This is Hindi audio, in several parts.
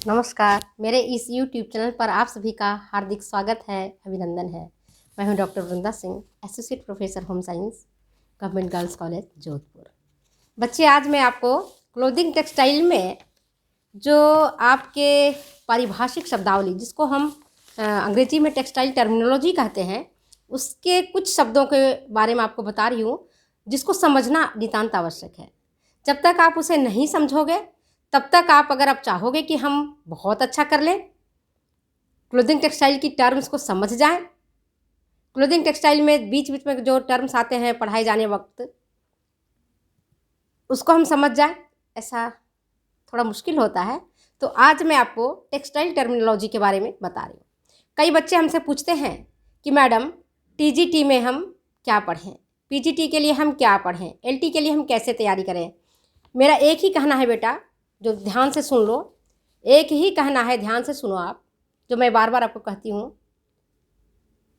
नमस्कार। मेरे इस YouTube चैनल पर आप सभी का हार्दिक स्वागत है, अभिनंदन है। मैं हूं doctor Vrinda Singh, associate professor home science, government girls college Jodhpur. बच्चे, आज मैं आपको क्लोथिंग टेक्सटाइल में जो आपके पारिभाषिक शब्दावली, जिसको हम अंग्रेजी में टेक्सटाइल टर्मिनोलॉजी कहते हैं, उसके कुछ शब्दों के बारे में आपको बता रही हूँ, जिसको समझना नितांत आवश्यक है। जब तक आप उसे नहीं समझोगे, तब तक आप, अगर आप चाहोगे कि हम बहुत अच्छा कर लें, क्लोथिंग टेक्सटाइल की टर्म्स को समझ जाएं, क्लोथिंग टेक्सटाइल में बीच बीच में जो टर्म्स आते हैं पढ़ाए जाने वक्त, उसको हम समझ जाएं, ऐसा थोड़ा मुश्किल होता है। तो आज मैं आपको टेक्सटाइल टर्मिनोलॉजी के बारे में बता रही हूँ। कई बच्चे हमसे पूछते हैं कि मैडम, टीजीटी में हम क्या पढ़ें, पीजीटी के लिए हम क्या पढ़ें, एलटी के लिए हम कैसे तैयारी करें। मेरा एक ही कहना है बेटा, जो ध्यान से सुन लो, एक ही कहना है, ध्यान से सुनो आप, जो मैं बार बार आपको कहती हूँ।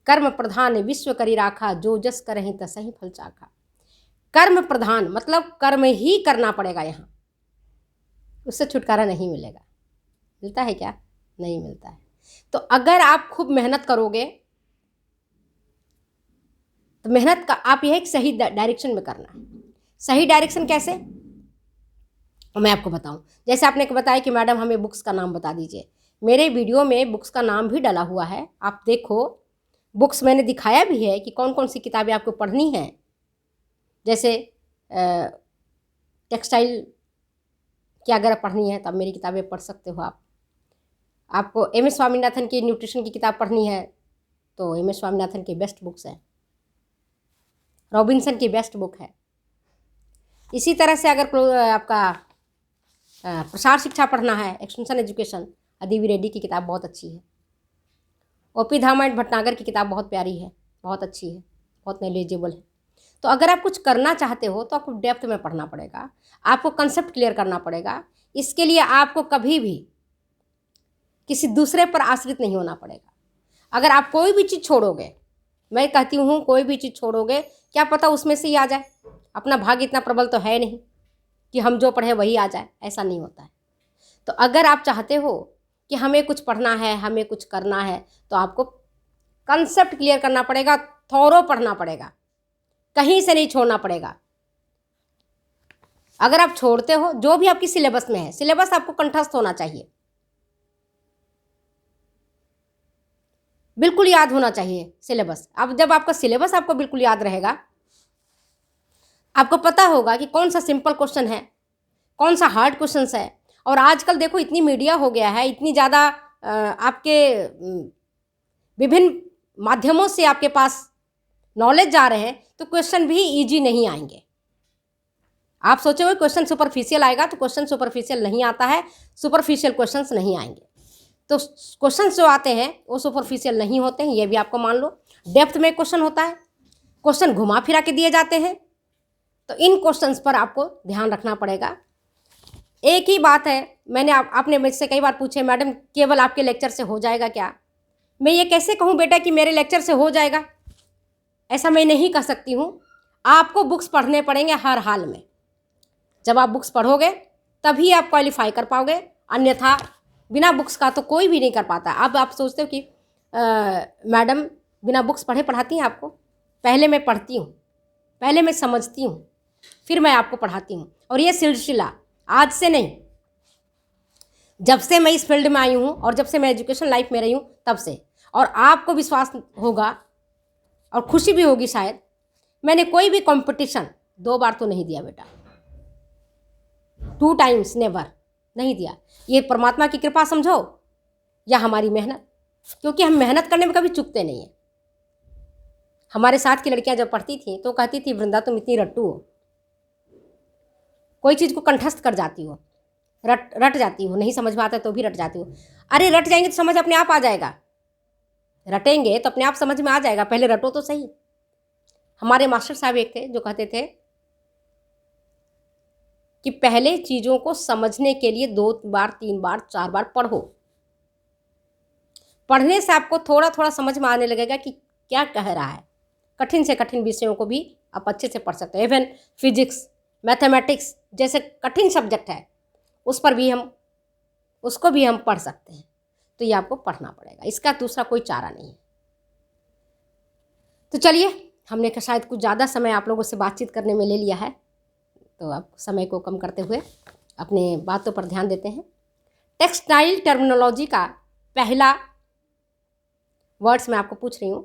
कर्म प्रधान विश्व करी राखा, जो जस करहि तसहि फल चाखा। कर्म प्रधान मतलब कर्म ही करना पड़ेगा, यहाँ उससे छुटकारा नहीं मिलेगा। मिलता है क्या? नहीं मिलता है। तो अगर आप खूब मेहनत करोगे, तो मेहनत का आप यह एक सही डायरेक्शन में करना है। सही डायरेक्शन कैसे, मैं आपको बताऊं। जैसे आपने बताया कि मैडम हमें बुक्स का नाम बता दीजिए। मेरे वीडियो में बुक्स का नाम भी डाला हुआ है, आप देखो। बुक्स मैंने दिखाया भी है कि कौन कौन सी किताबें आपको पढ़नी है। जैसे टेक्सटाइल की अगर पढ़नी है, तब मेरी किताबें पढ़ सकते हो आप। आपको एम.एस. स्वामीनाथन की न्यूट्रिशन की किताब पढ़नी है, तो एम.एस. स्वामीनाथन की बेस्ट बुक्स है, रॉबिन्सन की बेस्ट बुक है। इसी तरह से अगर आपका प्रसार शिक्षा पढ़ना है, एक्सटेंशन एजुकेशन, अदीबी रेड्डी की किताब बहुत अच्छी है। ओपी धामायण भटनागर की किताब बहुत प्यारी है, बहुत अच्छी है, बहुत नॉलेजेबल है। तो अगर आप कुछ करना चाहते हो तो आपको डेप्थ में पढ़ना पड़ेगा, आपको कंसेप्ट क्लियर करना पड़ेगा। इसके लिए आपको कभी भी किसी दूसरे पर आश्रित नहीं होना पड़ेगा। अगर आप कोई भी चीज़ छोड़ोगे, मैं कहती हूँ कोई भी चीज़ छोड़ोगे, क्या पता उसमें से ही आ जाए। अपना भाग्य इतना प्रबल तो है नहीं कि हम जो पढ़े वही आ जाए, ऐसा नहीं होता है। तो अगर आप चाहते हो कि हमें कुछ पढ़ना है, हमें कुछ करना है, तो आपको कंसेप्ट क्लियर करना पड़ेगा, थॉरो पढ़ना पड़ेगा, कहीं से नहीं छोड़ना पड़ेगा। अगर आप छोड़ते हो, जो भी आपकी सिलेबस में है, सिलेबस आपको कंठस्थ होना चाहिए, बिल्कुल याद होना चाहिए सिलेबस। अब जब आपका सिलेबस आपको बिल्कुल याद रहेगा, आपको पता होगा कि कौन सा सिंपल क्वेश्चन है, कौन सा हार्ड क्वेश्चन है। और आजकल देखो, इतनी मीडिया हो गया है, इतनी ज़्यादा आपके विभिन्न माध्यमों से आपके पास नॉलेज जा रहे हैं, तो क्वेश्चन भी इजी नहीं आएंगे। आप सोचोगे क्वेश्चन सुपरफिशियल आएगा, तो क्वेश्चन सुपरफिशियल नहीं आता है, सुपरफिशियल क्वेश्चंस नहीं आएंगे। तो क्वेश्चंस जो आते हैं वो सुपरफिशियल नहीं होते हैं, ये भी आपको मान लो। डेप्थ में क्वेश्चन होता है, क्वेश्चन घुमा फिरा के दिए जाते हैं, तो इन क्वेश्चंस पर आपको ध्यान रखना पड़ेगा। एक ही बात है, मैंने आपने मुझसे कई बार पूछे, मैडम केवल आपके लेक्चर से हो जाएगा क्या? मैं ये कैसे कहूँ बेटा कि मेरे लेक्चर से हो जाएगा, ऐसा मैं नहीं कह सकती हूँ। आपको बुक्स पढ़ने पड़ेंगे हर हाल में। जब आप बुक्स पढ़ोगे तभी आप क्वालिफाई कर पाओगे, अन्यथा बिना बुक्स का तो कोई भी नहीं कर पाता। अब आप सोचते हो कि मैडम बिना बुक्स पढ़े पढ़ाती हैं आपको। पहले मैं पढ़ती हूँ, पहले मैं समझती हूँ, फिर मैं आपको पढ़ाती हूँ। और ये सिलसिला आज से नहीं, जब से मैं इस फील्ड में आई हूँ और जब से मैं एजुकेशन लाइफ में रही हूँ तब से। और आपको विश्वास होगा और खुशी भी होगी शायद, मैंने कोई भी कंपटीशन 2 बार तो नहीं दिया बेटा, 2 टाइम्स नेवर नहीं दिया। ये परमात्मा की कृपा समझो या हमारी मेहनत, क्योंकि हम मेहनत करने में कभी चूकते नहीं हैं। हमारे साथ की लड़कियां जब पढ़ती थी तो कहती थी, वृंदा तुम इतनी रट्टू हो, कोई चीज़ को कंठस्थ कर जाती हो, रट जाती हो, नहीं समझ में आता तो भी रट जाती हो। अरे रट जाएंगे तो समझ अपने आप आ जाएगा, रटेंगे तो अपने आप समझ में आ जाएगा, पहले रटो तो सही। हमारे मास्टर साहब एक थे जो कहते थे कि पहले चीज़ों को समझने के लिए 2 बार 3 बार 4 बार पढ़ो। पढ़ने से आपको थोड़ा थोड़ा समझ में आने लगेगा कि क्या कह रहा है। कठिन से कठिन विषयों को भी आप अच्छे से पढ़ सकते हो। इवन फिजिक्स, मैथमेटिक्स जैसे कठिन सब्जेक्ट है, उस पर भी हम उसको भी हम पढ़ सकते हैं। तो ये आपको पढ़ना पड़ेगा, इसका दूसरा कोई चारा नहीं है। तो चलिए, हमने शायद कुछ ज़्यादा समय आप लोगों से बातचीत करने में ले लिया है, तो अब समय को कम करते हुए अपने बातों पर ध्यान देते हैं। टेक्सटाइल टर्मिनोलॉजी का पहला वर्ड्स मैं आपको पूछ रही हूँ,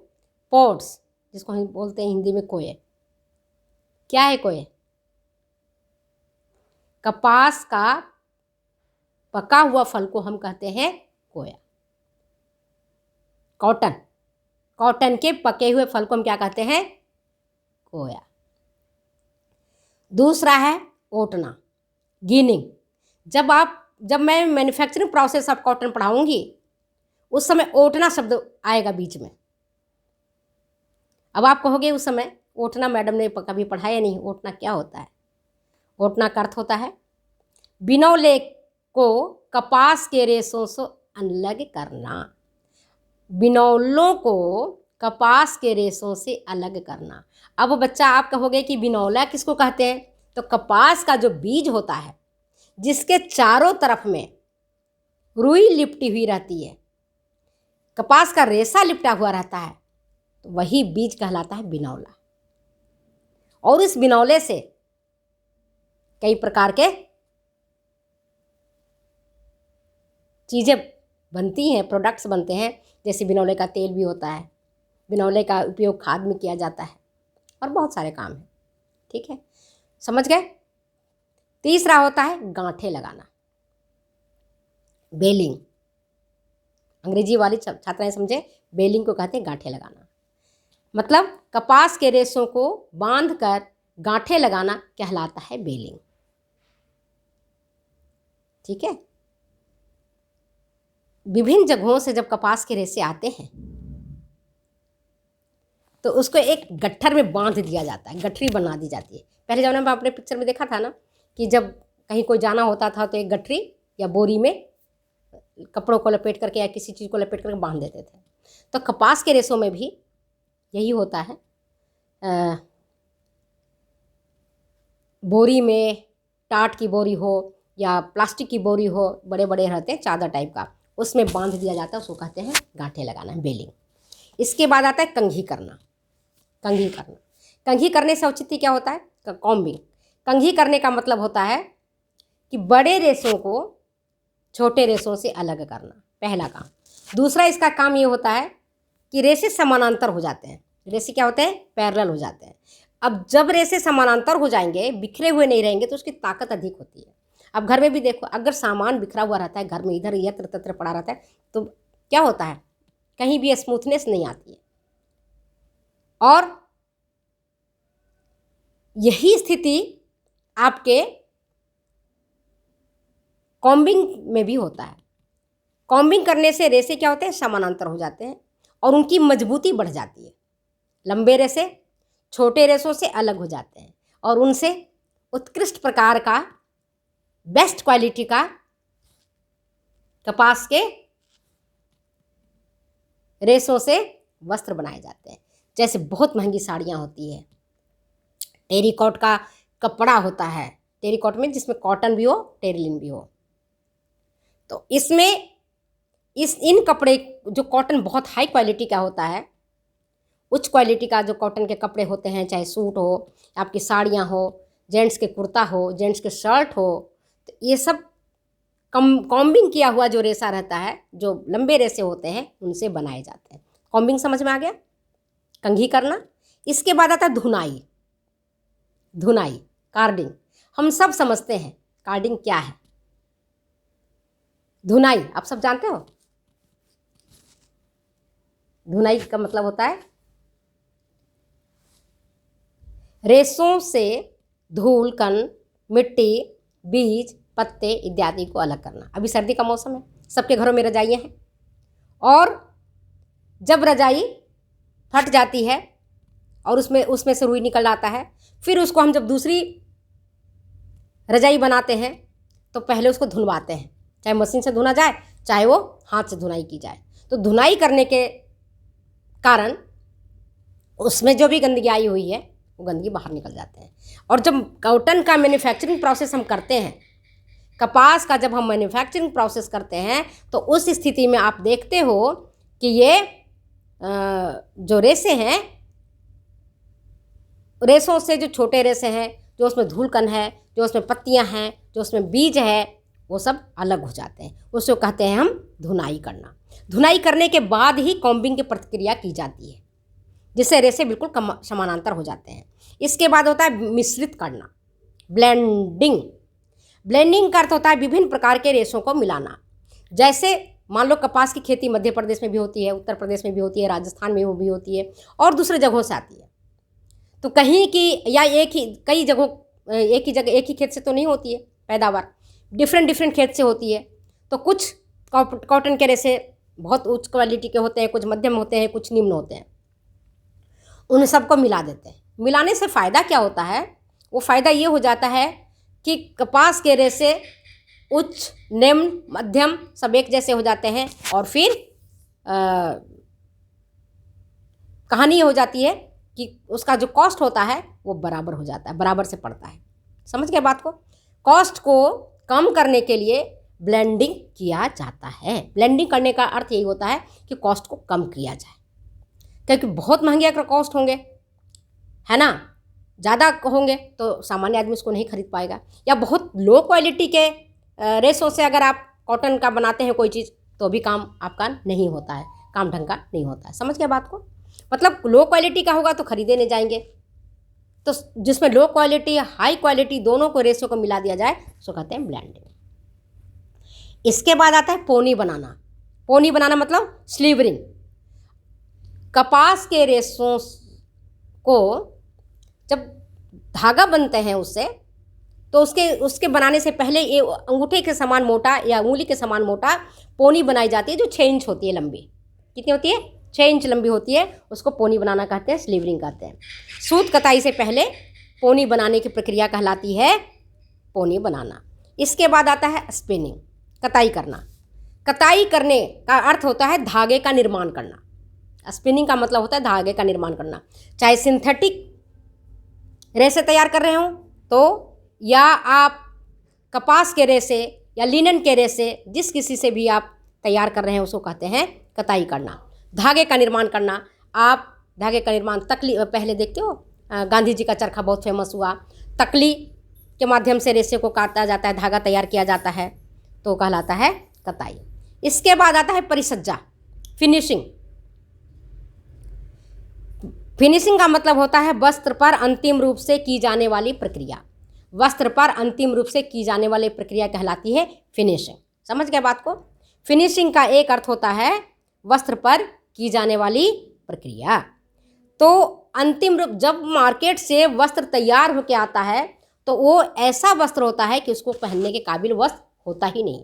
पॉड्स, जिसको हम बोलते हैं हिंदी में कोये। क्या है कोये? कपास का पका हुआ फल को हम कहते हैं कोया। कॉटन के पके हुए फल को हम क्या कहते हैं? कोया। दूसरा है ओटना, गिनिंग। जब मैं मैन्युफैक्चरिंग प्रोसेस ऑफ कॉटन पढ़ाऊंगी उस समय ओटना शब्द आएगा बीच में। अब आप कहोगे उस समय ओटना मैडम ने कभी पढ़ाया नहीं, ओटना क्या होता है? ओटना का अर्थ होता है बिनौले को कपास के रेशों से अलग करना। बिनौलों को कपास के रेशों से अलग करना। अब बच्चा आप कहोगे कि बिनौला किसको कहते हैं? तो कपास का जो बीज होता है जिसके चारों तरफ में रुई लिपटी हुई रहती है, कपास का रेशा लिपटा हुआ रहता है, तो वही बीज कहलाता है बिनौला। और इस बिनौले से कई प्रकार के चीज़ें बनती हैं, प्रोडक्ट्स बनते हैं, जैसे बिनौले का तेल भी होता है, बिनौले का उपयोग खाद में किया जाता है, और बहुत सारे काम हैं। ठीक है, समझ गए? तीसरा होता है गांठे लगाना, बेलिंग। अंग्रेजी वाली छात्राएं समझे, बेलिंग को कहते हैं गांठे लगाना। मतलब कपास के रेशों को बांधकर गांठे लगाना कहलाता है बेलिंग। ठीक है, विभिन्न जगहों से जब कपास के रेशे आते हैं तो उसको एक गट्ठर में बांध दिया जाता है, गठरी बना दी जाती है। पहले ज़माने में आपने पिक्चर में देखा था ना कि जब कहीं कोई जाना होता था तो एक गठरी या बोरी में कपड़ों को लपेट करके या किसी चीज़ को लपेट करके बांध देते थे। तो कपास के रेशों में भी यही होता है। बोरी में, टाट की बोरी हो या प्लास्टिक की बोरी हो, बड़े बड़े रहते हैं चादर टाइप का, उसमें बांध दिया जाता है, उसको कहते हैं गांठे लगाना, बेलिंग। इसके बाद आता है कंघी करना। कंघी करने से औचित्य क्या होता है? कॉम्बिंग। कंघी करने का मतलब होता है कि बड़े रेशों को छोटे रेशों से अलग करना, पहला काम। दूसरा इसका काम ये होता है कि रेशे समानांतर हो जाते हैं। रेशे क्या होते हैं? पैरेलल हो जाते हैं। अब जब रेशे समानांतर हो जाएंगे, बिखरे हुए नहीं रहेंगे, तो उसकी ताकत अधिक होती है। अब घर में भी देखो, अगर सामान बिखरा हुआ रहता है घर में, इधर यत्र तत्र पड़ा रहता है, तो क्या होता है? कहीं भी स्मूथनेस नहीं आती है। और यही स्थिति आपके कॉम्बिंग में भी होता है। कॉम्बिंग करने से रेशे क्या होते हैं? समानांतर हो जाते हैं और उनकी मजबूती बढ़ जाती है। लंबे रेशे छोटे रेशों से अलग हो जाते हैं और उनसे उत्कृष्ट प्रकार का, बेस्ट क्वालिटी का कपास के रेशों से वस्त्र बनाए जाते हैं। जैसे बहुत महंगी साड़ियाँ होती है, टेरिकॉट का कपड़ा होता है, टेरिकॉट में जिसमें कॉटन भी हो, टेरिलिन भी हो। तो इसमें इन कपड़े, जो कॉटन बहुत हाई क्वालिटी का होता है, उच्च क्वालिटी का जो कॉटन के कपड़े होते हैं, चाहे सूट हो, आपकी साड़ियाँ हो, जेंट्स के कुर्ता हो, जेंट्स के शर्ट हो, तो ये सब कॉम्बिंग किया हुआ जो रेशा रहता है, जो लंबे रेशे होते हैं, उनसे बनाए जाते हैं। कॉम्बिंग समझ में आ गया? कंघी करना। इसके बाद आता है धुनाई, कार्डिंग। हम सब समझते हैं कार्डिंग क्या है। धुनाई आप सब जानते हो? धुनाई का मतलब होता है रेशों से धूल, कण, मिट्टी, बीज, पत्ते इत्यादि को अलग करना। अभी सर्दी का मौसम है, सबके घरों में रजाइयाँ हैं, और जब रजाई फट जाती है और उसमें से रुई निकल आता है, फिर उसको हम जब दूसरी रजाई बनाते हैं तो पहले उसको धुलवाते हैं, चाहे मशीन से धुना जाए, चाहे वो हाथ से धुनाई की जाए। तो धुनाई करने के कारण उसमें जो भी गंदगी आई हुई है वो गंदगी बाहर निकल जाते हैं। और जब कॉटन का मैन्युफैक्चरिंग प्रोसेस हम करते हैं, कपास का जब हम मैन्युफैक्चरिंग प्रोसेस करते हैं तो उस स्थिति में आप देखते हो कि ये जो रेसे हैं, रेसों से जो छोटे रेसे हैं, जो उसमें धूलकण है, जो उसमें पत्तियां हैं, जो उसमें बीज है, वो सब अलग हो जाते हैं। उसको कहते हैं हम धुनाई करना। धुनाई करने के बाद ही कॉम्बिंग की प्रक्रिया की जाती है, जिससे रेसे बिल्कुल समानांतर हो जाते हैं। इसके बाद होता है मिश्रित करना, ब्लेंडिंग। ब्लेंडिंग का अर्थ होता है विभिन्न प्रकार के रेशों को मिलाना। जैसे मान लो कपास की खेती मध्य प्रदेश में भी होती है, उत्तर प्रदेश में भी होती है, राजस्थान में वो भी होती है और दूसरे जगहों से आती है। तो कहीं की या कई जगहों एक ही खेत से तो नहीं होती है पैदावार, डिफरेंट खेत से होती है। तो कुछ कॉटन के रेसे बहुत उच्च क्वालिटी के होते हैं, कुछ मध्यम होते हैं, कुछ निम्न होते हैं। उन सबको मिला देते हैं। मिलाने से फ़ायदा क्या होता है? वो फ़ायदा ये हो जाता है कि कपास के रेसे उच्च, निम्न, मध्यम सब एक जैसे हो जाते हैं और फिर कहानी ये हो जाती है कि उसका जो कॉस्ट होता है वो बराबर हो जाता है, बराबर से पड़ता है। समझ गए बात को? कॉस्ट को कम करने के लिए ब्लेंडिंग किया जाता है। ब्लेंडिंग करने का अर्थ यही होता है कि कॉस्ट को कम किया जाए, क्योंकि बहुत महंगे अगर कॉस्ट होंगे, है ना, ज़्यादा होंगे तो सामान्य आदमी उसको नहीं खरीद पाएगा। या बहुत लो क्वालिटी के रेसों से अगर आप कॉटन का बनाते हैं कोई चीज़, तो भी काम आपका नहीं होता है, काम ढंग का नहीं होता है। समझ गए बात को? मतलब लो क्वालिटी का होगा तो खरीदे नहीं जाएंगे। तो जिसमें लो क्वालिटी हाई क्वालिटी दोनों को रेसों को मिला दिया जाए उसको कहते हैं ब्लेंडिंग। इसके बाद आता है पोनी बनाना। पोनी बनाना मतलब स्लीवरिंग। कपास के रेसों को जब धागा बनते हैं उससे, तो उसके बनाने से पहले ये अंगूठे के समान मोटा या उंगली के समान मोटा पोनी बनाई जाती है, जो 6 इंच होती है लंबी। कितनी होती है? 6 इंच लंबी होती है। उसको पोनी बनाना कहते हैं, स्लीवरिंग कहते हैं। सूत कताई से पहले पोनी बनाने की प्रक्रिया कहलाती है पोनी बनाना। इसके बाद आता है स्पिनिंग, कताई करना। कताई करने का अर्थ होता है धागे का निर्माण करना। स्पिनिंग का मतलब होता है धागे का निर्माण करना। चाहे सिंथेटिक रेसे तैयार कर रहे हो तो, या आप कपास के रेसे या लिनन के रेसे जिस किसी से भी आप तैयार कर रहे हैं उसको कहते हैं कताई करना। धागे का निर्माण करना। आप धागे का निर्माण तकली पहले देखते हो, गांधी जी का चरखा बहुत फेमस हुआ। तकली के माध्यम से रेसे को काटा जाता है, धागा तैयार किया जाता है, तो कहलाता है कताई। इसके बाद आता है परिसज्जा, फिनिशिंग। फिनिशिंग का मतलब होता है वस्त्र पर अंतिम रूप से की जाने वाली प्रक्रिया। वस्त्र पर अंतिम रूप से की जाने वाली प्रक्रिया कहलाती है फिनिशिंग। समझ गए बात को? फिनिशिंग का एक अर्थ होता है वस्त्र पर की जाने वाली प्रक्रिया। तो अंतिम रूप, जब मार्केट से वस्त्र तैयार होकर आता है तो वो ऐसा वस्त्र होता है कि उसको पहनने के काबिल वस्त्र होता ही नहीं।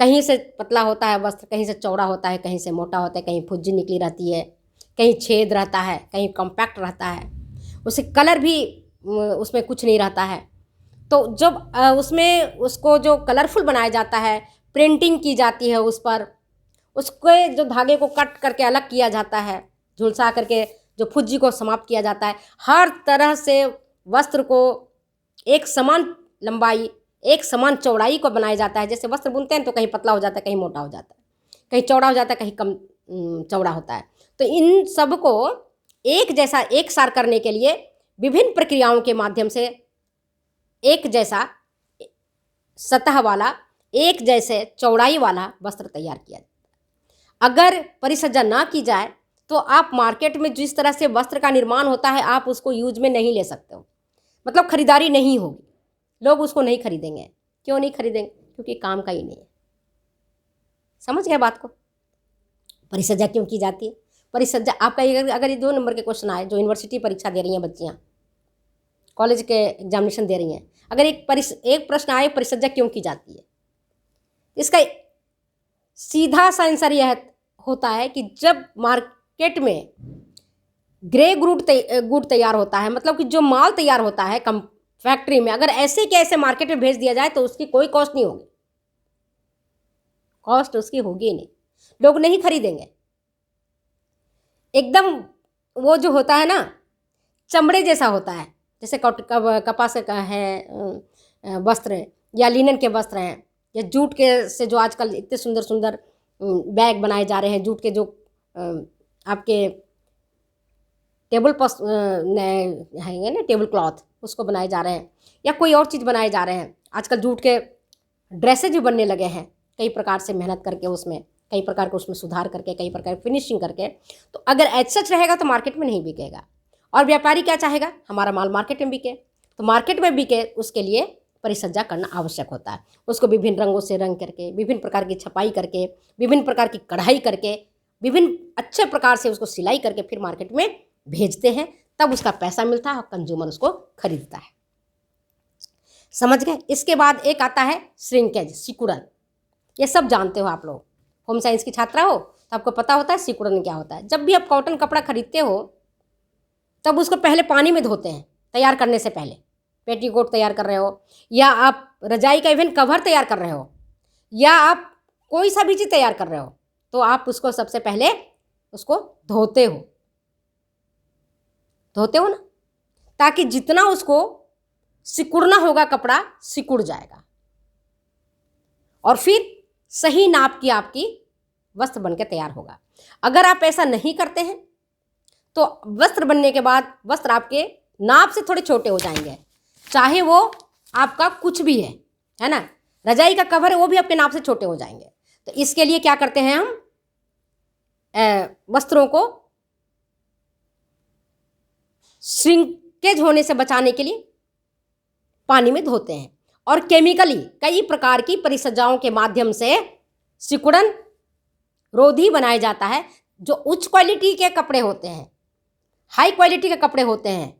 कहीं से पतला होता है वस्त्र, कहीं से चौड़ा होता है, कहीं से मोटा होता है, कहीं फुज्जी निकली रहती है, कहीं छेद रहता है, कहीं कॉम्पैक्ट रहता है, उसे कलर भी उसमें कुछ नहीं रहता है। तो जब उसमें उसको जो कलरफुल बनाया जाता है, प्रिंटिंग की जाती है उस पर, उसके जो धागे को कट करके अलग किया जाता है, झुलसा करके जो फुज्जी को समाप्त किया जाता है, हर तरह से वस्त्र को एक समान लंबाई, एक समान चौड़ाई को बनाया जाता है। जैसे वस्त्र बुनते हैं तो कहीं पतला हो जाता है, कहीं मोटा हो जाता है, कहीं चौड़ा हो जाता है, कहीं कम चौड़ा होता है। तो इन सब को एक जैसा एक सार करने के लिए विभिन्न प्रक्रियाओं के माध्यम से एक जैसा सतह वाला, एक जैसे चौड़ाई वाला वस्त्र तैयार किया जाता है। अगर परिसज्जा ना की जाए तो आप मार्केट में जिस तरह से वस्त्र का निर्माण होता है आप उसको यूज में नहीं ले सकते हो, मतलब खरीदारी नहीं होगी, लोग उसको नहीं खरीदेंगे। क्यों नहीं खरीदेंगे? क्योंकि काम का ही नहीं है। समझ गए बात को? परिसज्जा क्यों की जाती है? परिसज्जा आपका अगर ये 2 नंबर के क्वेश्चन आए, जो यूनिवर्सिटी परीक्षा दे रही हैं बच्चियाँ, कॉलेज के एग्जामिनेशन दे रही हैं, अगर एक प्रश्न आए परिसज्जा क्यों की जाती है, इसका सीधा सा आंसर यह होता है कि जब मार्केट में ग्रे गुड तैयार होता है, मतलब कि जो माल तैयार होता है फैक्ट्री में, अगर ऐसे के ऐसे मार्केट में भेज दिया जाए तो उसकी कोई कॉस्ट नहीं होगी, कॉस्ट उसकी होगी ही नहीं, लोग नहीं खरीदेंगे। एकदम वो जो होता है ना, चमड़े जैसा होता है, जैसे कपास का है, वस्त्र हैं या लिनन के वस्त्र हैं या जूट के से जो आजकल इतने सुंदर सुंदर बैग बनाए जा रहे हैं, जूट के जो आपके टेबल हैंगे ना, टेबल क्लॉथ, उसको बनाए जा रहे हैं या कोई और चीज़ बनाए जा रहे हैं। आजकल जूट के ड्रेसेज भी बनने लगे हैं कई प्रकार से मेहनत करके, उसमें कई प्रकार के उसमें सुधार करके, कई प्रकार की फिनिशिंग करके। तो अगर ऐसा सच रहेगा तो मार्केट में नहीं बिकेगा। और व्यापारी क्या चाहेगा, हमारा माल मार्केट में बिके। तो मार्केट में बिके उसके लिए परिसज्जा करना आवश्यक होता है। उसको विभिन्न रंगों से रंग करके, विभिन्न प्रकार की छपाई करके, विभिन्न प्रकार की कढ़ाई करके, विभिन्न अच्छे प्रकार से उसको सिलाई करके फिर मार्केट में भेजते हैं, तब उसका पैसा मिलता है और कंज्यूमर उसको खरीदता है। समझ गए। इसके बाद एक आता है श्रिंकेज, सिकुड़न। ये सब जानते हो आप लोग, होम साइंस की छात्रा हो तो आपको पता होता है सिकुड़न क्या होता है। जब भी आप कॉटन कपड़ा खरीदते हो तब उसको पहले पानी में धोते हैं, तैयार करने से पहले। पेटीकोट तैयार कर रहे हो या आप रजाई का इवन कवर तैयार कर रहे हो या आप कोई सा भी चीज़ तैयार कर रहे हो, तो आप उसको सबसे पहले उसको धोते हो ना, ताकि जितना उसको सिकुड़ना होगा कपड़ा सिकुड़ जाएगा और फिर सही नाप की आपकी वस्त्र बनकर तैयार होगा। अगर आप ऐसा नहीं करते हैं तो वस्त्र बनने के बाद वस्त्र आपके नाप से थोड़े छोटे हो जाएंगे, चाहे वो आपका कुछ भी है ना, रजाई का कवर है वो भी आपके नाप से छोटे हो जाएंगे। तो इसके लिए क्या करते हैं हम, वस्त्रों को श्रिंकेज होने से बचाने के लिए पानी में धोते हैं और केमिकली कई प्रकार की परिसज्जाओं के माध्यम से सिकुड़न रोधी बनाया जाता है। जो उच्च क्वालिटी के कपड़े होते हैं, हाई क्वालिटी के कपड़े होते हैं,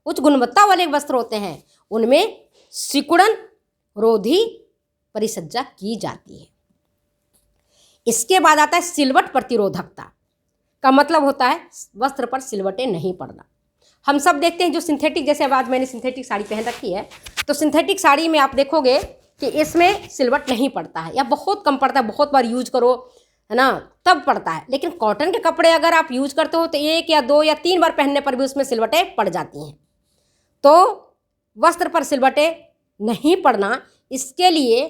उच्च गुणवत्ता वाले वस्त्र होते हैं, उनमें सिकुड़न रोधी परिसज्जा की जाती है। इसके बाद आता है सिलवट प्रतिरोधकता का मतलब होता है वस्त्र पर सिलवटें नहीं पड़ना। हम सब देखते हैं जो सिंथेटिक, जैसे अब आज मैंने सिंथेटिक साड़ी पहन रखी है, तो सिंथेटिक साड़ी में आप देखोगे कि इसमें सिलवट नहीं पड़ता है या बहुत कम पड़ता है, बहुत बार यूज करो है ना तब पड़ता है। लेकिन कॉटन के कपड़े अगर आप यूज करते हो तो 1 या 2 या 3 बार पहनने पर भी उसमें सिलवटें पड़ जाती हैं। तो वस्त्र पर सिलवटें नहीं पड़ना, इसके लिए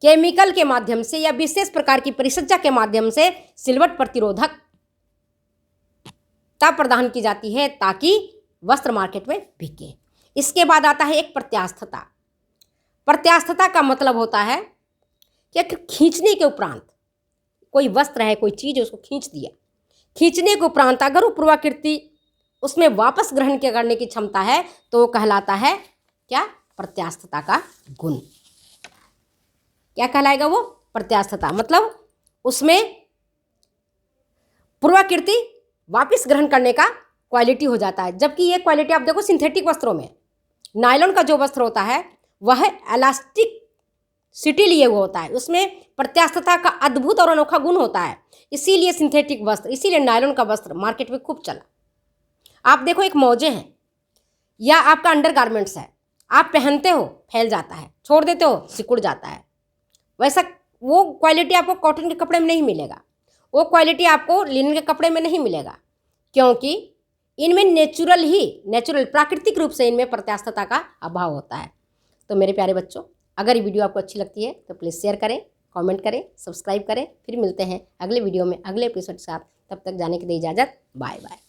केमिकल के माध्यम से या विशेष प्रकार की परिसज्जा के माध्यम से सिलवट प्रतिरोधकता प्रदान की जाती है ताकि वस्त्र मार्केट में बिके। इसके बाद आता है एक प्रत्यास्थता। प्रत्यास्थता का मतलब होता है कि खींचने के उपरांत कोई वस्त्र है, कोई चीज़ है, उसको खींच दिया, खींचने के उपरांत अगर वो पूर्वाकृति उसमें वापस ग्रहण करने की क्षमता है तो वो कहलाता है क्या, प्रत्यास्थता का गुण। क्या कहलाएगा वो, प्रत्यास्थता। मतलब उसमें पूर्वाकृति वापस ग्रहण करने का क्वालिटी हो जाता है। जबकि ये क्वालिटी आप देखो सिंथेटिक वस्त्रों में, नायलॉन का जो वस्त्र होता है वह इलास्टिक सिटी लिए हुआ होता है, उसमें प्रत्यास्थता का अद्भुत और अनोखा गुण होता है। इसीलिए सिंथेटिक वस्त्र, इसीलिए नायलॉन का वस्त्र मार्केट में खूब चला। आप देखो एक मौजे हैं या आपका अंडरगारमेंट्स है, आप पहनते हो फैल जाता है, छोड़ देते हो सिकुड़ जाता है। वैसा वो क्वालिटी आपको कॉटन के कपड़े में नहीं मिलेगा, वो क्वालिटी आपको लिनन के कपड़े में नहीं मिलेगा, क्योंकि इनमें नेचुरल प्राकृतिक रूप से इनमें प्रत्यास्थता का अभाव होता है। तो मेरे प्यारे बच्चों, अगर ये वीडियो आपको अच्छी लगती है तो प्लीज़ शेयर करें, कमेंट करें, सब्सक्राइब करें। फिर मिलते हैं अगले वीडियो में अगले एपिसोड के साथ। तब तक जाने के लिए इजाज़त, बाय बाय।